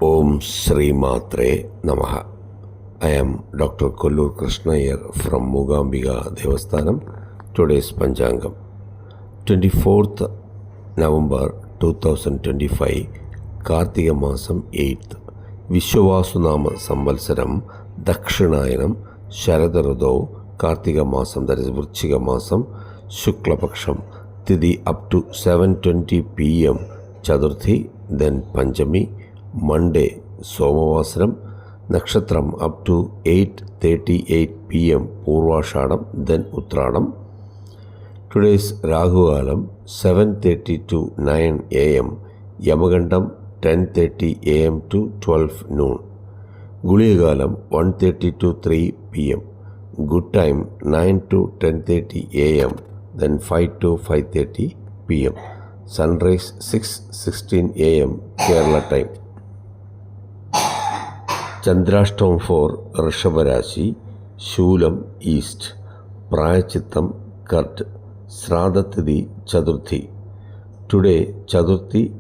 Om Sri Matre Namaha. I am Dr. Kollur Krishna Iyer from Moogambika Devasthanam. Today's Panchangam. 24th November 2025, Kartika Masam 8th. Vishwavasunama Samvalsaram, Dakshinayanam, Sharadaradho, Kartika Masam, that is Vrchika Masam, Shukla Paksham, Tithi up to 7:20 p.m. Chaturthi, then Panchami, Monday Somavasaram, Nakshatram up to 8:38 p.m. Purvashadam, then Uttradam. Today's Rahugalam 7:30 to 9 a.m. Yamagandam 10:30 a.m. to 12 noon. Guligalam 1:30 to 3 p.m. Good time 9 to 10:30 a.m. then 5 to 5:30 p.m. Sunrise 6:16 a.m. Kerala time. Chandrashtam for Rishabha Rashi, Shulam East, Prayachittam Kurt, Sradha Tithi Chaturthi. Today Chaturthi